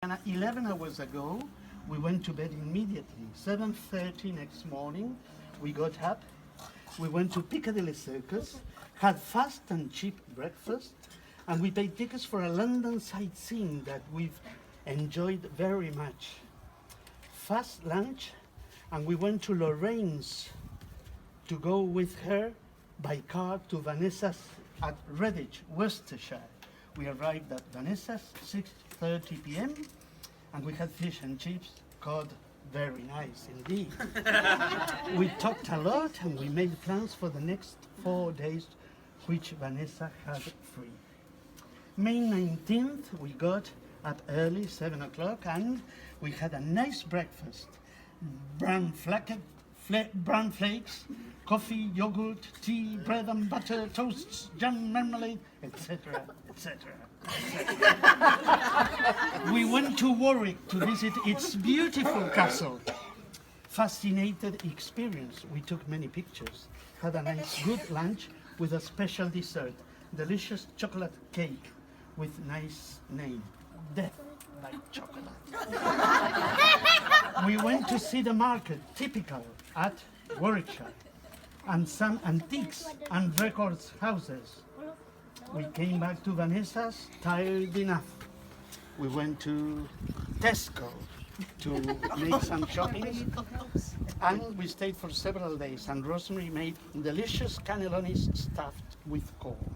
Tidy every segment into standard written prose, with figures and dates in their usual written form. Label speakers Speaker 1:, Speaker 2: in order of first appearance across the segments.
Speaker 1: And 11 hours ago, we went to bed immediately. 7:30 next morning, we got up. We went to Piccadilly Circus, had fast and cheap breakfast, and we paid tickets for a London sightseeing that we've enjoyed very much. Fast lunch, and we went to Lorraine's to go with her by car to Vanessa's at Redditch, Worcestershire. We arrived at Vanessa's 6:30 p.m. and we had fish and chips, cod, very nice indeed. We talked a lot and we made plans for the next 4 days, which Vanessa had free. May 19th, we got up early, 7 o'clock, and we had a nice breakfast. Brown flakes, coffee, yogurt, tea, bread and butter, toasts, jam, marmalade, etc., etc. We went to Warwick to visit its beautiful castle. Fascinated experience. We took many pictures, had a nice good lunch with a special dessert, delicious chocolate cake with nice name, Death by Chocolate. We went to see the market, typical at Warwickshire, and some antiques and records houses. We came back to Vanessa's, tired enough. We went to Tesco to make some shopping, and we stayed for several days, and Rosemary made delicious cannellonis stuffed with corn.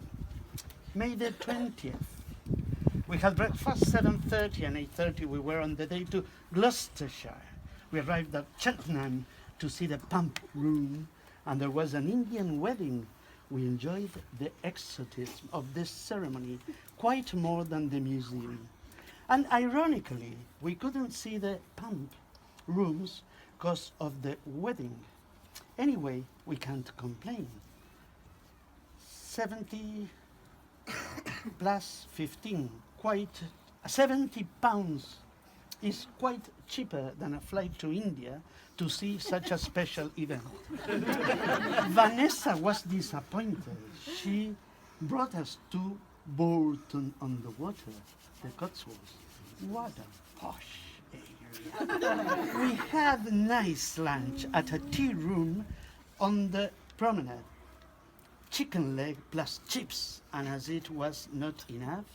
Speaker 1: May the 20th, we had breakfast 7:30 and 8:30. We were on the day to Gloucestershire. We arrived at Cheltenham to see the pump room, and there was an Indian wedding. We enjoyed the exotism of this ceremony quite more than the museum. And ironically, we couldn't see the pump rooms because of the wedding. Anyway, we can't complain. 70 plus 15, quite 70 pounds is quite cheaper than a flight to India to see such a special event. Vanessa was disappointed. She brought us to Bolton on the Water, the Cotswolds. What a posh area. We had a nice lunch at a tea room on the promenade. Chicken leg plus chips, and as it was not enough,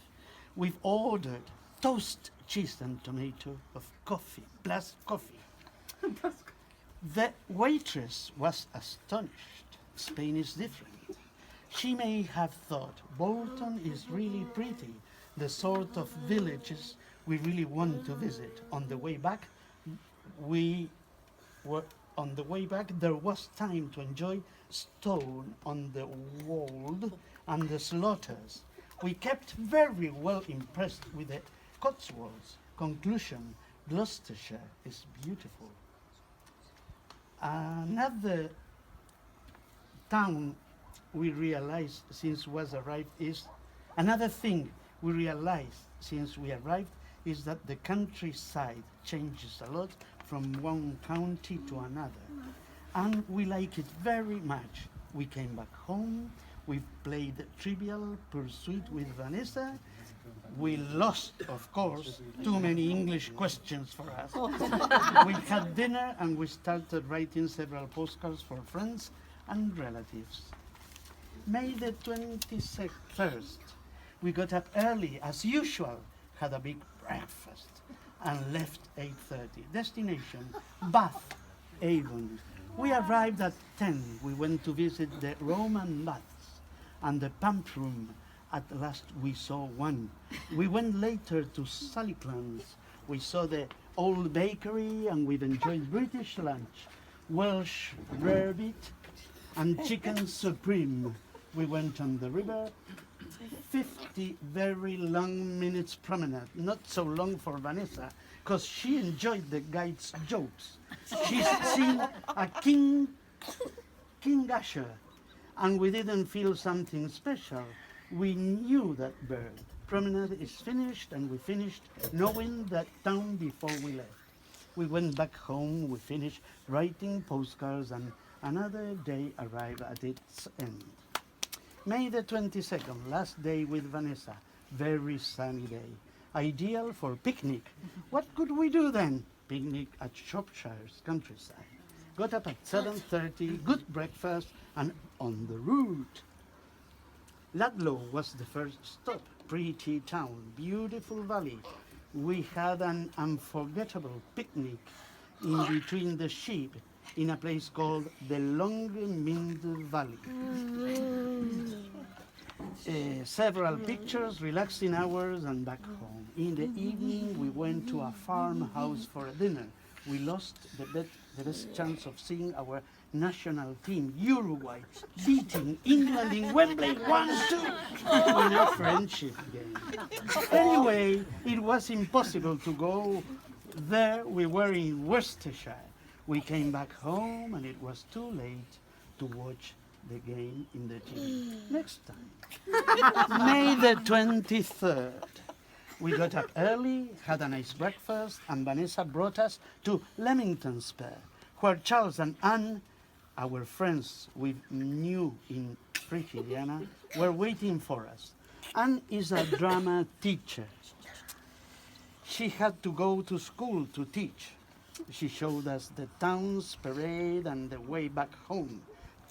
Speaker 1: we've ordered toast, cheese and tomato of coffee, plus coffee. The waitress was astonished. Spain is different. She may have thought Bolton is really pretty, the sort of villages we really want to visit. On the way back, there was time to enjoy Stone on the Wold and the slaughters. We kept very well impressed with the Cotswolds. Conclusion, Gloucestershire is beautiful. Another town we realized since was arrived is, another thing we realized since we arrived is that the countryside changes a lot from one county to another. And we like it very much. We came back home, we played Trivial Pursuit with Vanessa. We lost, of course, too many English questions for us. We had dinner and we started writing several postcards for friends and relatives. May the 21st, we got up early as usual, had a big breakfast and left 8:30. Destination, Bath, Avon. We arrived at 10. We went to visit the Roman baths and the pump room. At last we saw one. We went later to Sullyclan's. We saw the old bakery and we've enjoyed British lunch, Welsh rarebit and chicken supreme. We went on the river, 50 very long minutes promenade. Not so long for Vanessa, because she enjoyed the guide's jokes. She's seen a King Usher, and we didn't feel something special. We knew that bird. Promenade is finished, and we finished knowing that town before we left. We went back home, we finished writing postcards, and another day arrived at its end. May the 22nd, last day with Vanessa, very sunny day. ideal for picnic. What could we do then? Picnic at Shropshire's countryside. Got up at 7:30, good breakfast, and on the route. Ludlow was the first stop. Pretty town, beautiful valley. We had an unforgettable picnic in between the sheep in a place called the Longmind Valley. Several pictures, relaxing hours, and back home. In the evening, we went to a farmhouse for a dinner. We lost the best chance of seeing our national team, Uruguay, beating England in Wembley 1-2 in a friendship game. Anyway, it was impossible to go there. We were in Worcestershire. We came back home and it was too late to watch the game in the TV. Next time. May the 23rd. We got up early, had a nice breakfast, and Vanessa brought us to Leamington Spa, where Charles and Anne, our friends we knew in Frigiliana, were waiting for us. Anne is a drama teacher. She had to go to school to teach. She showed us the town's parade and the way back home.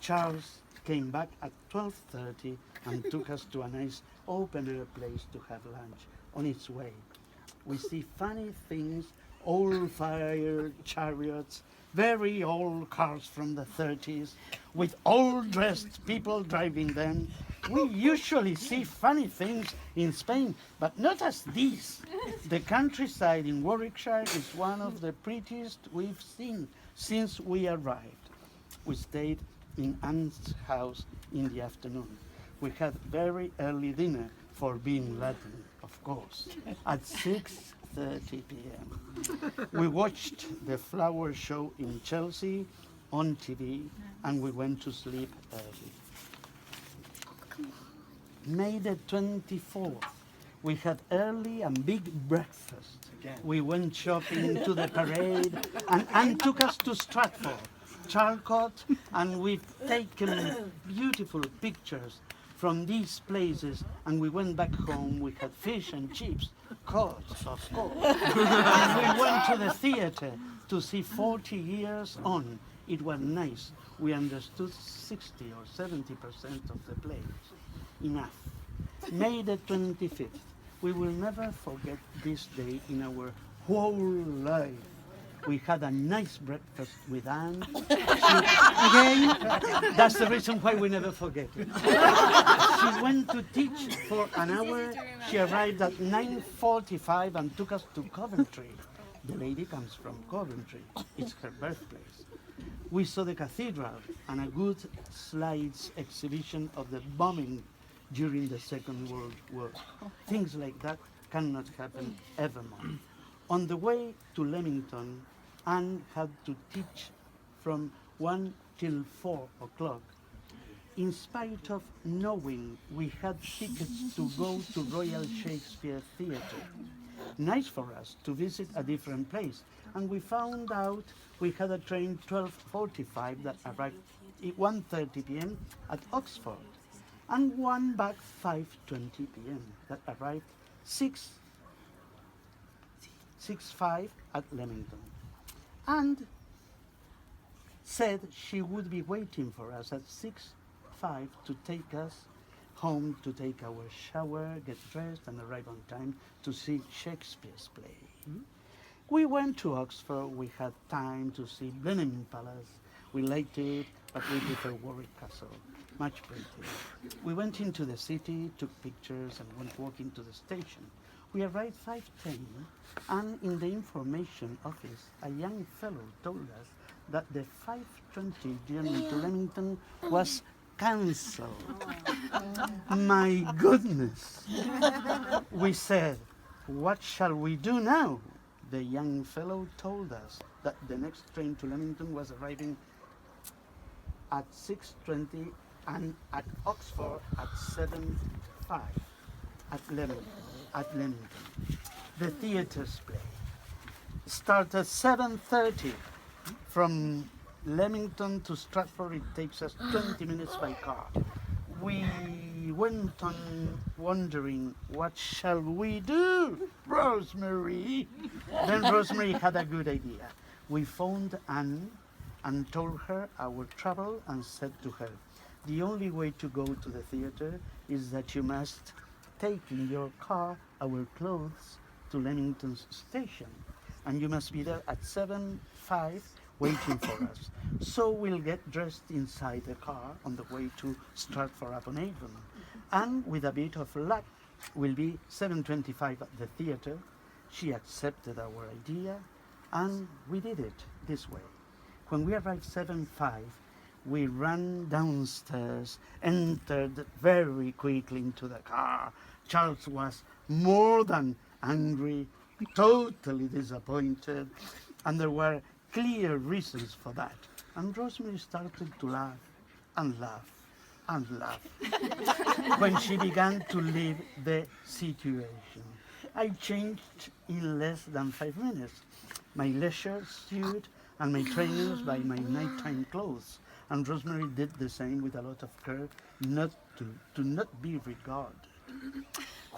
Speaker 1: Charles came back at 12:30 and took us to a nice open-air place to have lunch. On its way, we see funny things, old fire chariots, very old cars from the 30s, with old-dressed people driving them. We usually see funny things in Spain, but not as these. The countryside in Warwickshire is one of the prettiest we've seen since we arrived. We stayed in Anne's house in the afternoon. We had very early dinner for being Latin, of course, at 6:30 p.m. We watched the flower show in Chelsea on TV and we went to sleep early. May the 24th, we had early and big breakfast. We went shopping to the parade and took us to Stratford, Charlcote, and we've taken beautiful pictures from these places, and we went back home. We had fish and chips, cod, of course. And we went to the theater to see 40 Years On. It was nice. We understood 60 or 70% of the plays. Enough. May the 25th. We will never forget this day in our whole life. We had a nice breakfast with Anne. Again, that's the reason why we never forget it. She went to teach for an hour. She arrived at 9:45 and took us to Coventry. The lady comes from Coventry. It's her birthplace. We saw the cathedral and a good slides exhibition of the bombing during the Second World War. Things like that cannot happen evermore. On the way to Leamington, Anne had to teach from 1 till 4 o'clock. In spite of knowing we had tickets to go to Royal Shakespeare Theatre. Nice for us to visit a different place. And we found out we had a train 12:45 that arrived at 1:30 p.m. at Oxford. And one back 5:20 p.m. that arrived 6:05 at Leamington. And said she would be waiting for us at 6:05 to take us home to take our shower, get dressed, and arrive on time to see Shakespeare's play. We went to Oxford. We had time to see Blenheim Palace. We liked it, but we prefer Warwick Castle. Much prettier. We went into the city, took pictures, and went walking to the station. We arrived 5:10, and in the information office, a young fellow told us that the 5:20 journey to Leamington was cancelled. My goodness! We said, what shall we do now? The young fellow told us that the next train to Leamington was arriving at 6:20 and at Oxford at 7:05 at Leamington. The theatre's play starts at 7:30. From Leamington to Stratford, it takes us 20 minutes by car. We went on wondering, what shall we do, Rosemary? Then Rosemary had a good idea. We phoned Anne and told her our trouble and said to her, the only way to go to the theater is that you must take in your car our clothes to Leamington's station, and you must be there at 7:05 waiting for us. So we'll get dressed inside the car on the way to Stratford-upon-Avon, and with a bit of luck, we'll be 7:25 at the theater. She accepted our idea, and we did it this way. When we arrived 7:05, we ran downstairs, entered very quickly into the car. Charles was more than angry, totally disappointed, and there were clear reasons for that. And Rosemary started to laugh and laugh and laugh when she began to leave the situation. I changed in less than 5 minutes. My leisure suit and my trainers by my nighttime clothes. And Rosemary did the same with a lot of care, not to not be regarded.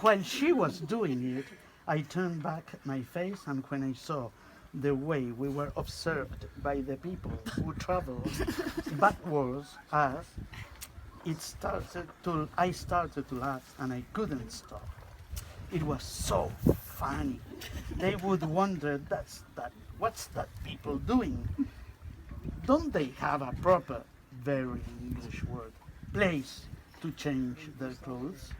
Speaker 1: While she was doing it, I turned back my face, and when I saw the way we were observed by the people who traveled backwards us, I started to laugh, and I couldn't stop. It was so funny. They would wonder, what's that people doing? Don't they have a proper, very English word, place to change their clothes?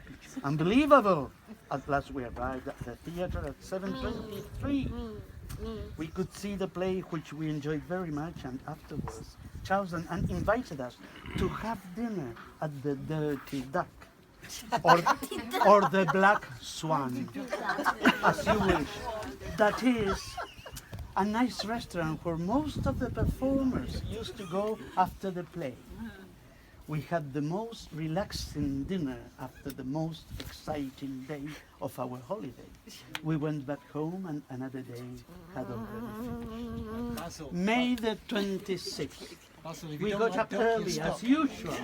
Speaker 1: Unbelievable! At last we arrived at the theater at 7:23. We could see the play, which we enjoyed very much, and afterwards Charles and Anne invited us to have dinner at the Dirty Duck, or the Black Swan, as you wish. That is a nice restaurant where most of the performers used to go after the play. We had the most relaxing dinner after the most exciting day of our holiday. We went back home, and another day had already finished. May the 26th. We got up early as usual,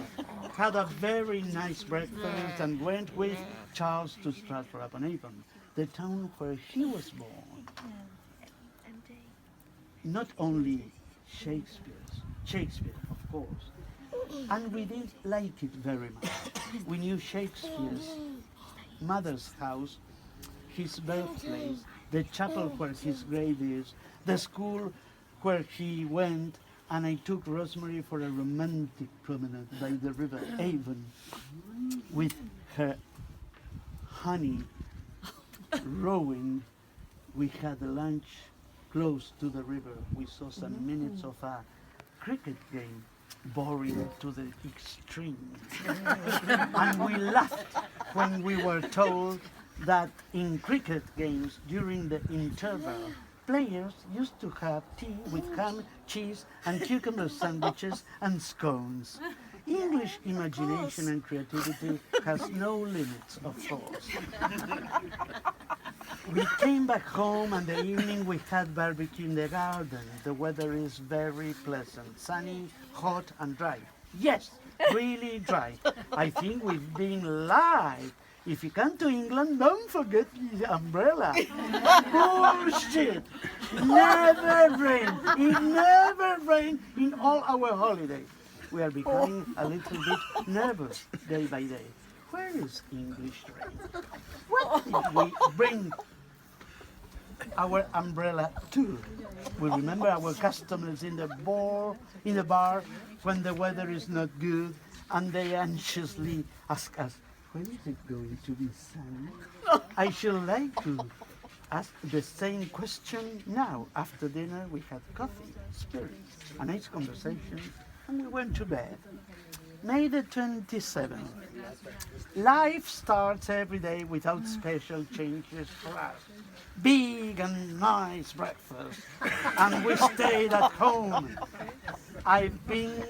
Speaker 1: had a very nice breakfast, and went with Charles to Stratford-upon-Avon, the town where he was born. Not only Shakespeare, of course, and we did like it very much. We knew Shakespeare's mother's house, his birthplace, the chapel where his grave is, the school where he went, and I took Rosemary for a romantic promenade by the river Avon with her honey rowing. We had a lunch close to the river. We saw some minutes of a cricket game, boring to the extreme. And we laughed when we were told that in cricket games during the interval, players used to have tea with ham, cheese, and cucumber sandwiches and scones. English imagination and creativity has no limits, of course. We came back home, and the evening we had barbecue in the garden. The weather is very pleasant, sunny, hot, and dry. Yes, really dry. I think we've been live. If you come to England, don't forget the umbrella. Bullshit! Never rain. It never rained in all our holidays. We are becoming a little bit nervous day by day. Where is English rain? What did we bring our umbrella to? We remember our customers in the bar when the weather is not good, and they anxiously ask us, when is it going to be sunny? I should like to ask the same question now. After dinner, we had coffee, spirits, a nice conversation, and we went to bed. May the 27th. Life starts every day without special changes for us. Big and nice breakfast, and we stayed at home. I've been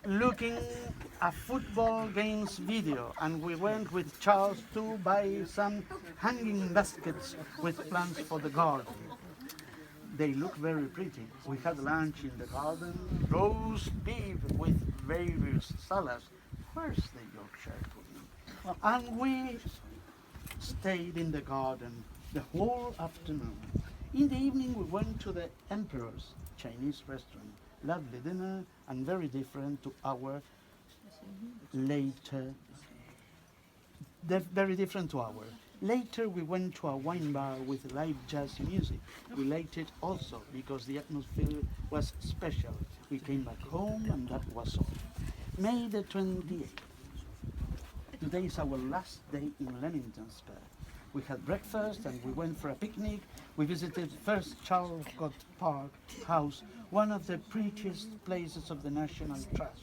Speaker 1: looking a football games video, and we went with Charles to buy some hanging baskets with plants for the garden. They look very pretty. We had lunch in the garden, roast beef with various salads. Where's the Yorkshire pudding? And we stayed in the garden the whole afternoon. In the evening, we went to the Emperor's Chinese restaurant. Lovely dinner and very different to our later. Very different to our. Later, we went to a wine bar with live jazz music. We liked it also because the atmosphere was special. We came back home, and that was all. May the 28th. Today is our last day in Leamington Spa. We had breakfast and we went for a picnic. We visited First Charlcott Park House, one of the prettiest places of the National Trust.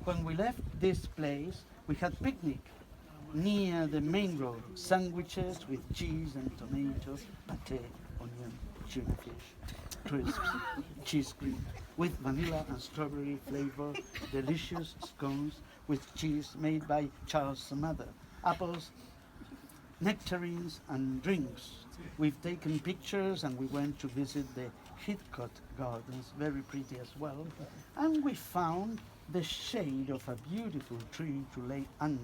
Speaker 1: When we left this place, we had picnic near the main road, sandwiches with cheese and tomatoes, pate, onion, tuna fish, crisps, cheese cream, with vanilla and strawberry flavor, delicious scones with cheese made by Charles' mother, apples, nectarines and drinks. We've taken pictures and we went to visit the Heathcote Gardens, very pretty as well, and we found the shade of a beautiful tree to lay under.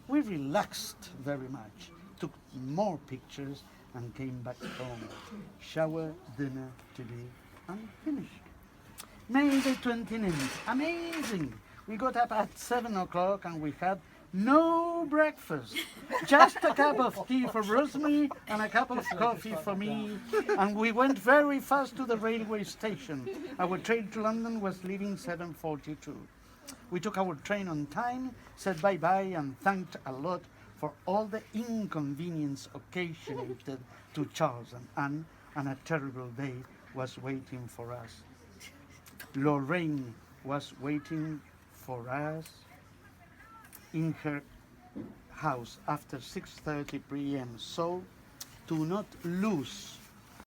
Speaker 1: We relaxed very much, took more pictures and came back home. Shower, dinner, TV, and finished. May the 29th, amazing! We got up at 7 o'clock and we had no breakfast. Just a cup of tea for Rosemary and a cup of coffee for me. And we went very fast to the railway station. Our train to London was leaving 7:42. We took our train on time, said bye-bye and thanked a lot for all the inconvenience occasioned to Charles and Anne, and a terrible day was waiting for us. Lorraine was waiting for us in her house after 6:30 p.m. So do not lose